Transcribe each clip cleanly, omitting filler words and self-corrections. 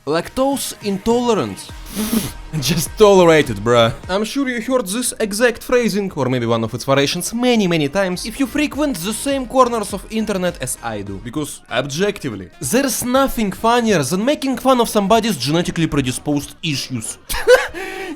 Lactose intolerant. Just tolerate it, bruh. I'm sure you heard this exact phrasing, or maybe one of its variations, many times, if you frequent the same corners of internet as I do. Because, objectively, there's nothing funnier than making fun of somebody's genetically predisposed issues.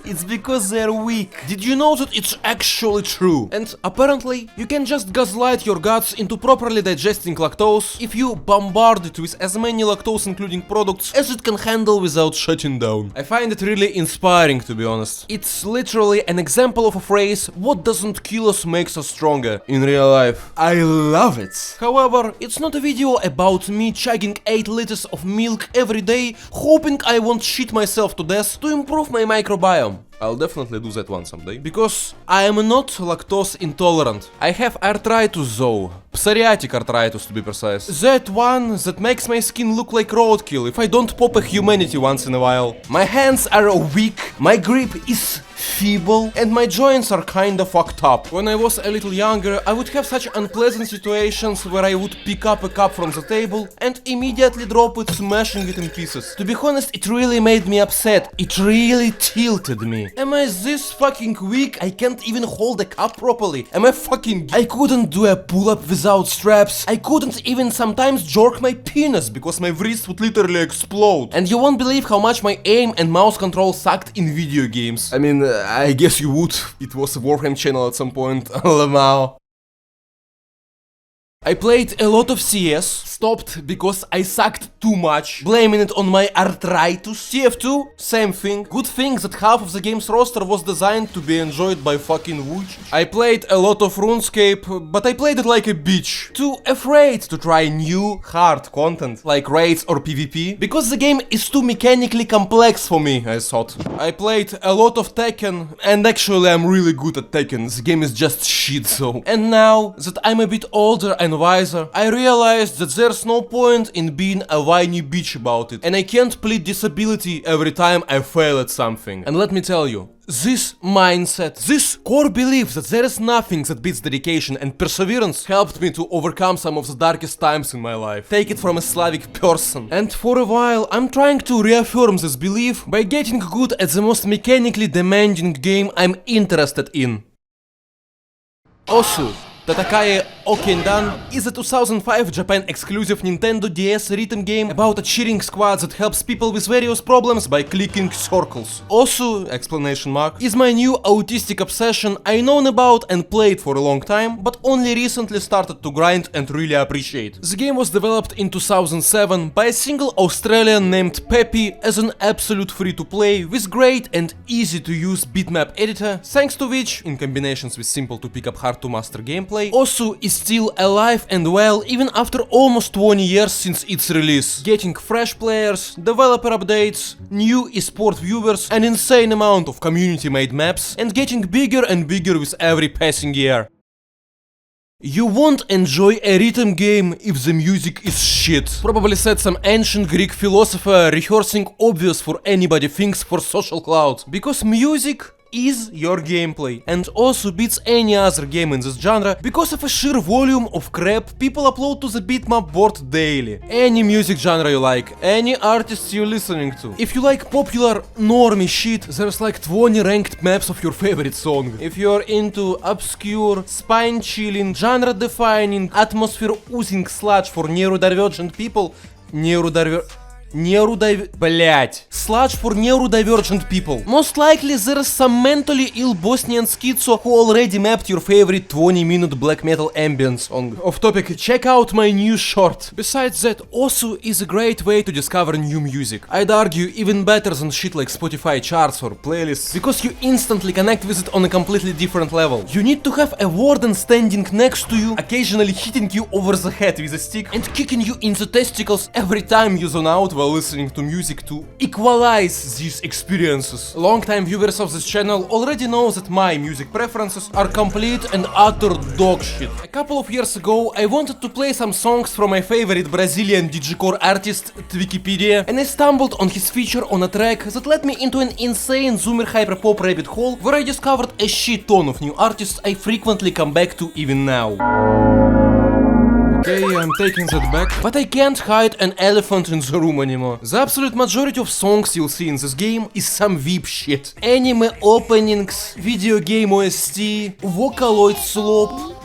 It's because they're weak. Did you know that it's actually true? And apparently, you can just gaslight your guts into properly digesting lactose if you bombard it with as many lactose-including products as it can handle without shutting down. I find it really inspiring, to be honest. It's literally an example of a phrase, what doesn't kill us makes us stronger, in real life. I love it. However, it's not a video about me chugging 8 liters of milk every day, hoping I won't shit myself to death to improve my microbiome. I'll definitely do that one someday. Because I am not lactose intolerant. I have arthritis though. Psoriatic arthritis to be precise. That one that makes my skin look like roadkill if I don't pop a humanity once in a while. My hands are weak, my grip is feeble, and my joints are kinda fucked up. When I was a little younger, I would have such unpleasant situations where I would pick up a cup from the table and immediately drop it, smashing it in pieces. To be honest, it really made me upset. It really tilted me. Am I this fucking weak? I can't even hold a cup properly. Am I fucking... I couldn't do a pull-up without straps. I couldn't even sometimes jerk my penis because my wrist would literally explode. And you won't believe how much my aim and mouse control sucked in video games. I mean, I guess you would. It was a Warframe channel at some point. Lamau. I played a lot of CS, stopped because I sucked too much, blaming it on my arthritis. TF2, same thing. Good thing that half of the game's roster was designed to be enjoyed by fucking Wuch. I played a lot of RuneScape, but I played it like a bitch. Too afraid to try new, hard content, like raids or PvP, because the game is too mechanically complex for me, I thought. I played a lot of Tekken, and actually I'm really good at Tekken, the game is just shit so. And now that I'm a bit older and wiser, I realized that there's no point in being a whiny bitch about it, and I can't plead disability every time I fail at something. And let me tell you, this mindset, this core belief that there is nothing that beats dedication and perseverance helped me to overcome some of the darkest times in my life. Take it from a Slavic person. And for a while, I'm trying to reaffirm this belief by getting good at the most mechanically demanding game I'm interested in. Also, Tatakae Okendan is a 2005 Japan exclusive Nintendo DS rhythm game about a cheering squad that helps people with various problems by clicking circles. Also, explanation mark, is my new autistic obsession I known about and played for a long time, but only recently started to grind and really appreciate. The game was developed in 2007 by a single Australian named Peppy as an absolute free-to-play with great and easy to use bitmap editor, thanks to which, in combinations with simple to pick up hard to master gameplay, Osu is still alive and well even after almost 20 years since its release, getting fresh players, developer updates, new esport viewers, an insane amount of community-made maps, and getting bigger and bigger with every passing year. You won't enjoy a rhythm game if the music is shit. Probably said some ancient Greek philosopher rehearsing obvious for anybody things for social clout. Because music is your gameplay, and also beats any other game in this genre because of a sheer volume of crap people upload to the bitmap board daily. Any music genre you like, any artists you're listening to. If you like popular normie shit, there's like 20 ranked maps of your favorite song. If you're into obscure, spine-chilling, genre-defining, atmosphere-oozing sludge for neurodivergent people, sludge for neurodivergent people. Most likely there's some mentally ill Bosnian schizo who already mapped your favorite 20-minute black metal ambient song. Off topic, check out my new short. Besides that, Osu is a great way to discover new music. I'd argue even better than shit like Spotify charts or playlists, because you instantly connect with it on a completely different level. You need to have a warden standing next to you, occasionally hitting you over the head with a stick and kicking you in the testicles every time you zone out while listening to music to equalize these experiences. Longtime viewers of this channel already know that my music preferences are complete and utter dog shit. A couple of years ago, I wanted to play some songs from my favorite Brazilian digicore artist, Wikipedia, and I stumbled on his feature on a track that led me into an insane zoomer hyperpop rabbit hole where I discovered a shit ton of new artists I frequently come back to even now. Okay, I'm taking that back. But I can't hide an elephant in the room anymore. The absolute majority of songs you'll see in this game is some weeb shit. Anime openings, video game OST, Vocaloid slop,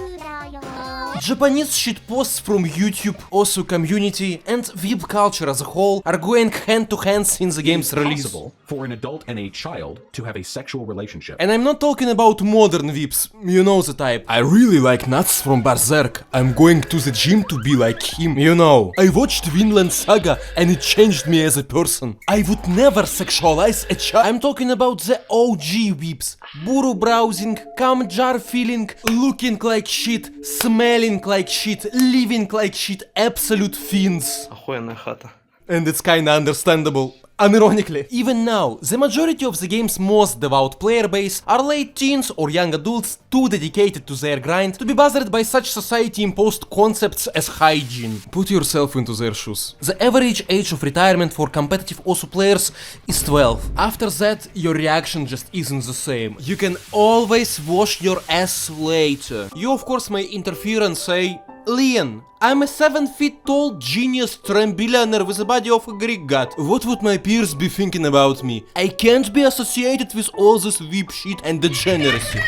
Japanese shitposts from YouTube, also community, and weeb culture as a whole are going hand to hand since the game's release. It's possible for an adult and a child to have a sexual relationship. And I'm not talking about modern weebs, you know the type. I really like Nuts from Berserk. I'm going to the gym to be like him. You know, I watched Vinland Saga and it changed me as a person. I would never sexualize a child. I'm talking about the OG weebs. Buru browsing, cum jar filling, looking like shit, smelling like shit, living like shit, absolute fiends. Охуенная хата. And it's kinda understandable. Unironically. Even now, the majority of the game's most devout player base are late teens or young adults too dedicated to their grind to be bothered by such society-imposed concepts as hygiene. Put yourself into their shoes. The average age of retirement for competitive OSU players is 12. After that, your reaction just isn't the same. You can always wash your ass later. You of course may interfere and say, Leon, I'm a 7 feet tall genius trambillionaire with a body of a Greek god. What would my peers be thinking about me? I can't be associated with all this weeb shit and degeneracy.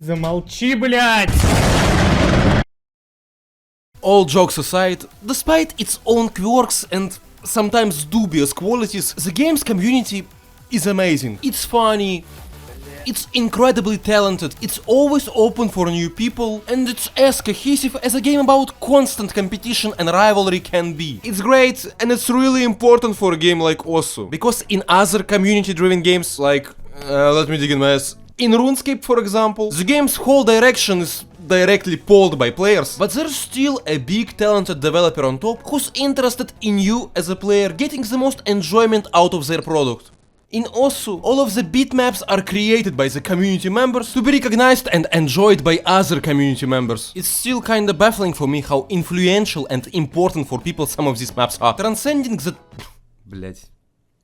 Замолчи, блядь! All jokes aside, despite its own quirks and sometimes dubious qualities, the game's community is amazing. It's funny, it's incredibly talented, it's always open for new people, and it's as cohesive as a game about constant competition and rivalry can be. It's great, and it's really important for a game like OSU, because in other community-driven games like, let me dig in my ass, in RuneScape for example, the game's whole direction is directly pulled by players, but there's still a big talented developer on top who's interested in you as a player getting the most enjoyment out of their product. In OSU, all of the bitmaps are created by the community members to be recognized and enjoyed by other community members. It's still kinda baffling for me how influential and important for people some of these maps are, transcending the... Блять.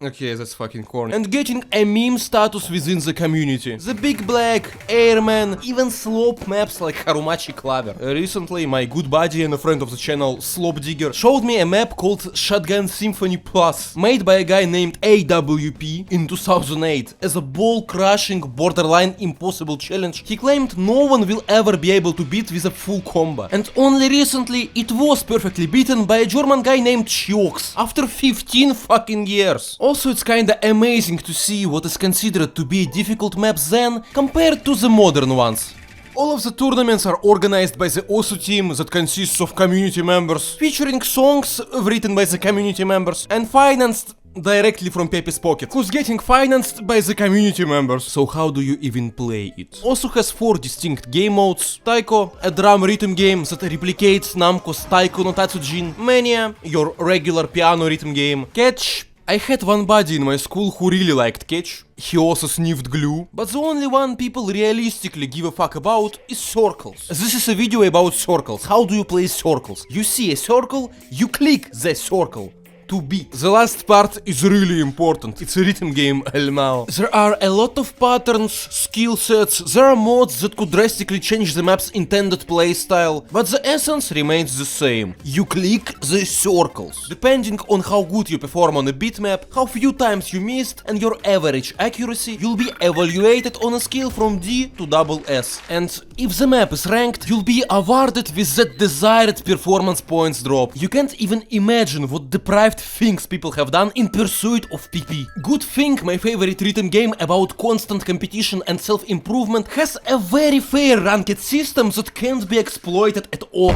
Okay, that's fucking corny. And getting a meme status within the community. The Big Black, Airman, even slope maps like Harumachi Clover. Recently, my good buddy and a friend of the channel, Slope Digger, showed me a map called Shotgun Symphony Plus, made by a guy named AWP in 2008 as a ball-crushing, borderline impossible challenge he claimed no one will ever be able to beat with a full combo. And only recently, it was perfectly beaten by a German guy named Chiox after 15 fucking years. Also, it's kinda amazing to see what is considered to be a difficult map then compared to the modern ones. All of the tournaments are organized by the OSU team that consists of community members, featuring songs written by the community members and financed directly from Pepe's pocket, who's getting financed by the community members. So how do you even play it? OSU has 4 distinct game modes: Taiko, a drum rhythm game that replicates Namco's Taiko no Tatsujin; Mania, your regular piano rhythm game; Catch. I had one buddy in my school who really liked Catch. He also sniffed glue. But the only one people realistically give a fuck about is circles. This is a video about circles. How do you play circles? You see a circle, you click the circle to beat. The last part is really important. It's a rhythm game, Elmao. There are a lot of patterns, skill sets, there are mods that could drastically change the map's intended playstyle, but the essence remains the same. You click the circles. Depending on how good you perform on a bitmap, how few times you missed, and your average accuracy, you'll be evaluated on a scale from D to SS. And if the map is ranked, you'll be awarded with that desired performance points drop. You can't even imagine what deprived things people have done in pursuit of PP. Good thing my favorite rhythm game about constant competition and self-improvement has a very fair ranked system that can't be exploited at all.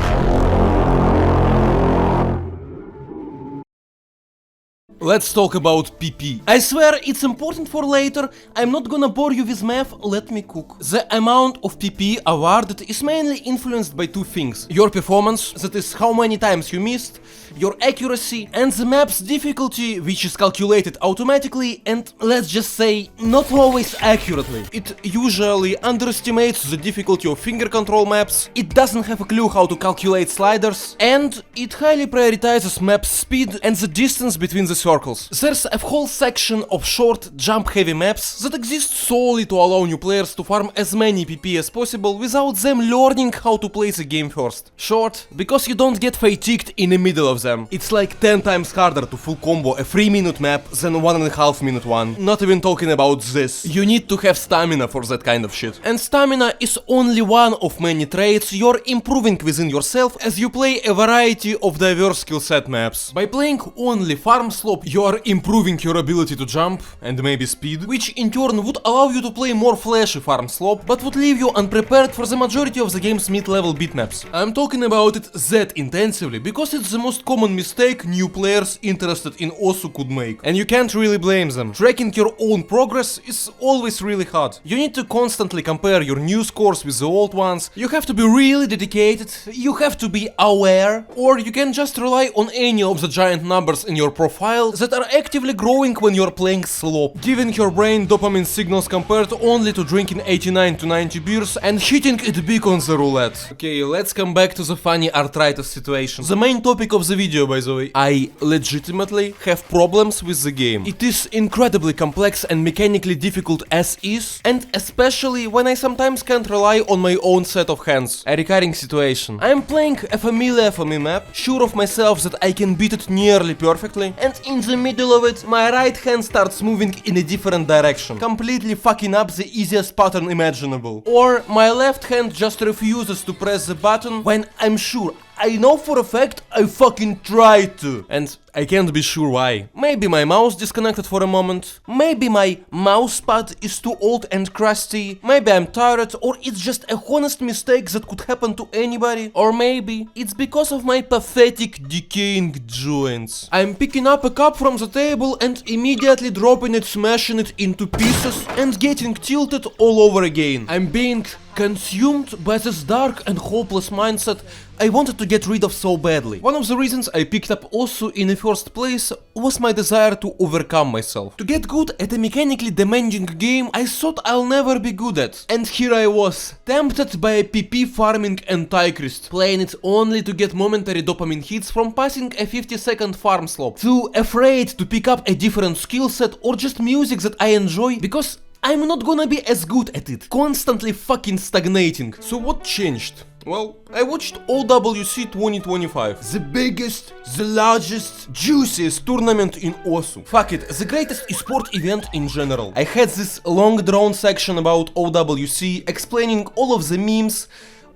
Let's talk about PP. I swear it's important for later, I'm not gonna bore you with math, let me cook. The amount of PP awarded is mainly influenced by 2 things. Your performance, that is how many times you missed, your accuracy, and the map's difficulty, which is calculated automatically and, let's just say, not always accurately. It usually underestimates the difficulty of finger control maps, it doesn't have a clue how to calculate sliders, and it highly prioritizes map speed and the distance between the circles. circles. There's a whole section of short, jump-heavy maps that exist solely to allow new players to farm as many PP as possible without them learning how to play the game first. Short, because you don't get fatigued in the middle of them. It's like 10 times harder to full combo a 3-minute map than a 1.5 minute one. Not even talking about this. You need to have stamina for that kind of shit. And stamina is only one of many traits you're improving within yourself as you play a variety of diverse skill set maps. By playing only farm slope, you are improving your ability to jump and maybe speed, which in turn would allow you to play more flashy farm slope, but would leave you unprepared for the majority of the game's mid-level bitmaps. I'm talking about it that intensively because it's the most common mistake new players interested in OSU could make, and you can't really blame them. Tracking your own progress is always really hard. You need to constantly compare your new scores with the old ones, you have to be really dedicated, you have to be aware, or you can just rely on any of the giant numbers in your profile that are actively growing when you're playing slope, giving your brain dopamine signals compared only to drinking 89 to 90 beers and hitting it big on the roulette. Okay, let's come back to the funny Arthritis situation. The main topic of the video, by the way. I legitimately have problems with the game. It is incredibly complex and mechanically difficult as is, and especially when I sometimes can't rely on my own set of hands. A recurring situation. I am playing a familiar for me map, sure of myself that I can beat it nearly perfectly, and in the middle of it, my right hand starts moving in a different direction, completely fucking up the easiest pattern imaginable. Or my left hand just refuses to press the button when I'm sure, I know for a fact I fucking tried to. And I can't be sure why. Maybe my mouse disconnected for a moment. Maybe my mouse pad is too old and crusty. Maybe I'm tired, or it's just a honest mistake that could happen to anybody. Or maybe it's because of my pathetic decaying joints. I'm picking up a cup from the table and immediately dropping it, smashing it into pieces and getting tilted all over again. I'm being consumed by this dark and hopeless mindset I wanted to get rid of so badly. One of the reasons I picked up OSU in the first place was my desire to overcome myself. To get good at a mechanically demanding game I thought I'll never be good at. And here I was, tempted by a PP farming antichrist, playing it only to get momentary dopamine hits from passing a 50-second farm slope. Too afraid to pick up a different skill set or just music that I enjoy because I'm not gonna be as good at it, constantly fucking stagnating. So what changed? Well, I watched OWC 2025, the biggest, the largest, juiciest tournament in OSU. Fuck it, the greatest esport event in general. I had this long drawn section about OWC, explaining all of the memes,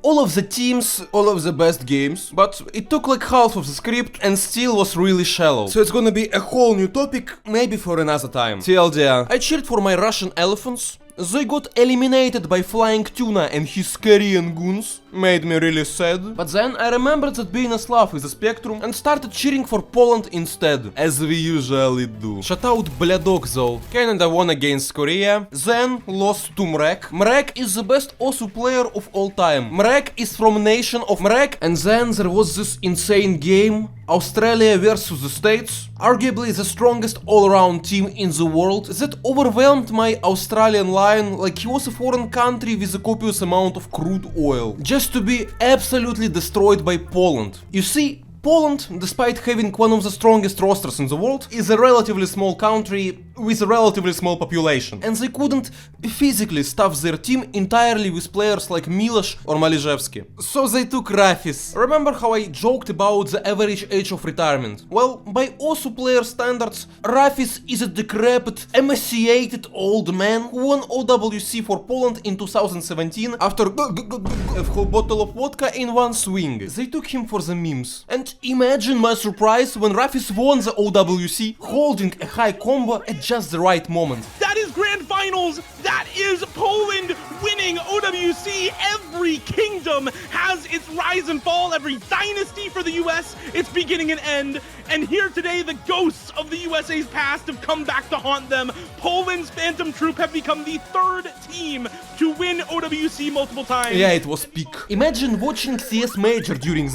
all of the teams, all of the best games, but it took like half of the script and still was really shallow. So it's gonna be a whole new topic, maybe for another time. TLDR, I cheered for my Russian elephants. They got eliminated by Flying Tuna and his Korean goons. Made me really sad. But then I remembered that being a Slav is a spectrum and started cheering for Poland instead, as we usually do. Shout out Bladok though. Canada won against Korea, then lost to Mrek. Mrek is the best OSU player of all time. Mrek is from nation of Mrek, and then there was this insane game, Australia versus the States, arguably the strongest all-around team in the world, that overwhelmed my Australian lion like he was a foreign country with a copious amount of crude oil, just to be absolutely destroyed by Poland. You see, Poland, despite having one of the strongest rosters in the world, is a relatively small country with a relatively small population, and they couldn't physically staff their team entirely with players like Miloš or Malizevski. So they took Rafis. Remember how I joked about the average age of retirement? Well, by OSU player standards, Rafis is a decrepit, emaciated old man who won OWC for Poland in 2017 after a whole bottle of vodka in one swing. They took him for the memes. And imagine my surprise when Rafis won the OWC, holding a high combo at just the right moment. That is grand finals. That is Poland winning OWC. Every kingdom has its rise and fall. Every dynasty for the US, its beginning and end. And here today, the ghosts of the USA's past have come back to haunt them. Poland's Phantom Troop have become the third team to win OWC multiple times. Yeah, it was peak. Imagine watching CS Major during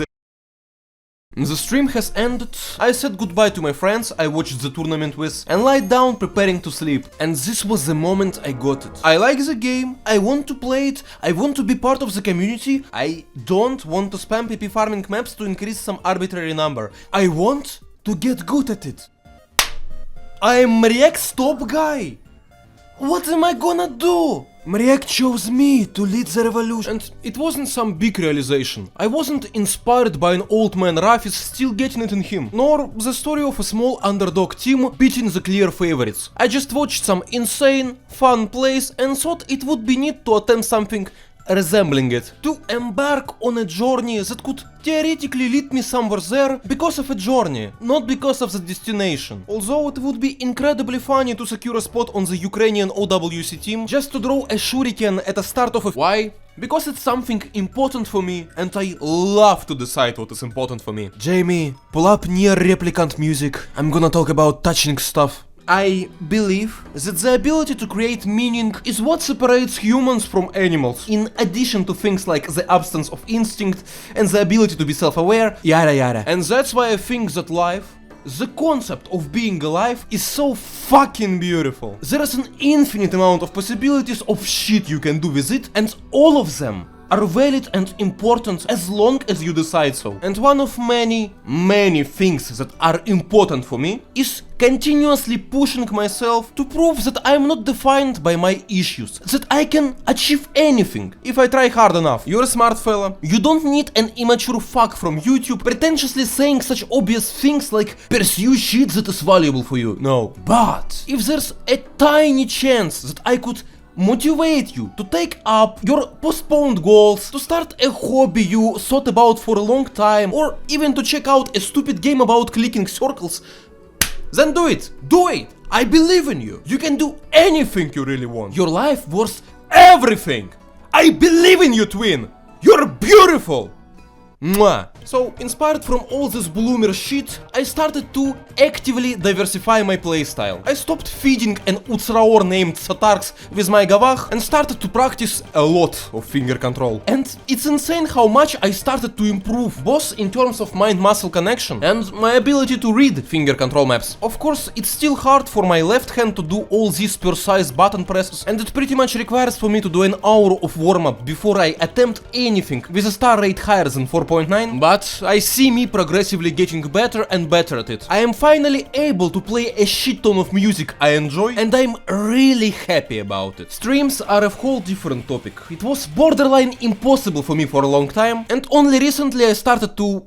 the stream has ended, I said goodbye to my friends I watched the tournament with and lied down preparing to sleep, and this was the moment I got it. I like the game, I want to play it, I want to be part of the community, I don't want to spam PP farming maps to increase some arbitrary number, I want to get good at it. I'm Mariek's top guy. What am I gonna do? Mariek chose me to lead the revolution. And it wasn't some big realization. I wasn't inspired by an old man Rafis still getting it in him, nor the story of a small underdog team beating the clear favorites. I just watched some insane, fun plays and thought it would be neat to attempt something resembling it. To embark on a journey that could theoretically lead me somewhere there because of a journey, not because of the destination. Although it would be incredibly funny to secure a spot on the Ukrainian OWC team just to draw a shuriken at the start of a... Why? Because it's something important for me and I love to decide what is important for me. Jamie, pull up near replicant music. I'm gonna talk about touching stuff. I believe that the ability to create meaning is what separates humans from animals, in addition to things like the absence of instinct and the ability to be self-aware, yada yada. And that's why I think that life, the concept of being alive, is so fucking beautiful. There is an infinite amount of possibilities of shit you can do with it, and all of them are valid and important as long as you decide so. And one of many things that are important for me is continuously pushing myself to prove that I'm not defined by my issues, that I can achieve anything if I try hard enough. You're a smart fella. You don't need an immature fuck from YouTube pretentiously saying such obvious things like pursue shit that is valuable for you. No. But if there's a tiny chance that I could motivate you to take up your postponed goals, to start a hobby you thought about for a long time, or even to check out a stupid game about clicking circles, then do it! Do it! I believe in you! You can do anything you really want. Your life worth everything! I believe in you, twin! You're beautiful! Mwah. So, inspired from all this bloomer shit, I started to actively diversify my playstyle. I stopped feeding an Utsraor named Satarks with my Gavach and started to practice a lot of finger control. And it's insane how much I started to improve, both in terms of mind-muscle connection and my ability to read finger control maps. Of course, it's still hard for my left hand to do all these precise button presses, and it pretty much requires for me to do an hour of warm-up before I attempt anything with a star rate higher than 4.9, but I see me progressively getting better and better at it. I am finally able to play a shit ton of music I enjoy, and I'm really happy about it. Streams are a whole different topic. It was borderline impossible for me for a long time, and only recently I started to,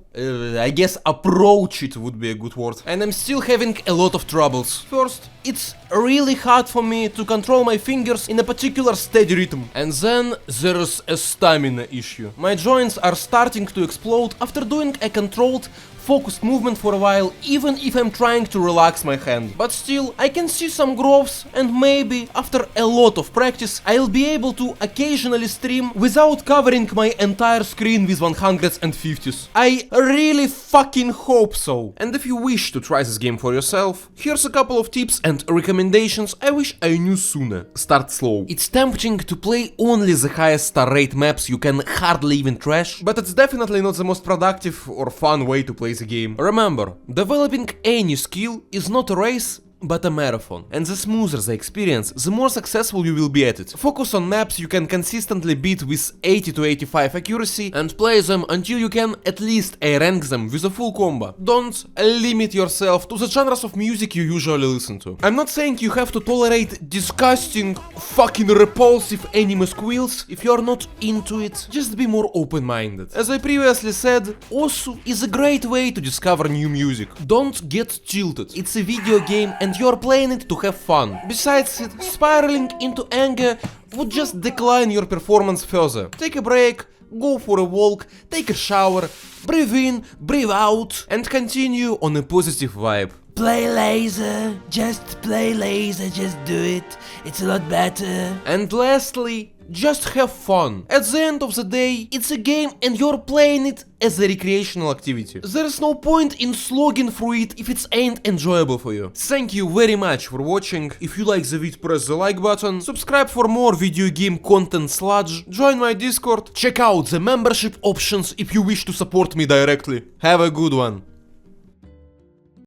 I guess approach it would be a good word. And I'm still having a lot of troubles. First, it's really hard for me to control my fingers in a particular steady rhythm. And then there's a stamina issue. My joints are starting to explode after doing a controlled, focused movement for a while, even if I'm trying to relax my hand. But still, I can see some growths, and maybe after a lot of practice, I'll be able to occasionally stream without covering my entire screen with 100s and 50s. I really fucking hope so. And if you wish to try this game for yourself, here's a couple of tips and recommendations I wish I knew sooner. Start slow. It's tempting to play only the highest star rate maps you can hardly even trash, but it's definitely not the most productive or fun way to play the game. Remember, developing any skill is not a race, but a marathon. And the smoother the experience, the more successful you will be at it. Focus on maps you can consistently beat with 80 to 85 accuracy and play them until you can at least A-rank them with a full combo. Don't limit yourself to the genres of music you usually listen to. I'm not saying you have to tolerate disgusting, fucking repulsive anime squeals if you're not into it. Just be more open-minded. As I previously said, Osu is a great way to discover new music. Don't get tilted. It's a video game and you're playing it to have fun. Besides it, spiraling into anger would just decline your performance further. Take a break, go for a walk, take a shower, breathe in, breathe out, and continue on a positive vibe. Play laser, just play laser, just do it, it's a lot better. And lastly, just have fun. At the end of the day, it's a game and you're playing it as a recreational activity. There's no point in slogging through it if it ain't enjoyable for you. Thank you very much for watching. If you like the video, press the like button, subscribe for more video game content sludge, join my Discord, check out the membership options if you wish to support me directly. Have a good one.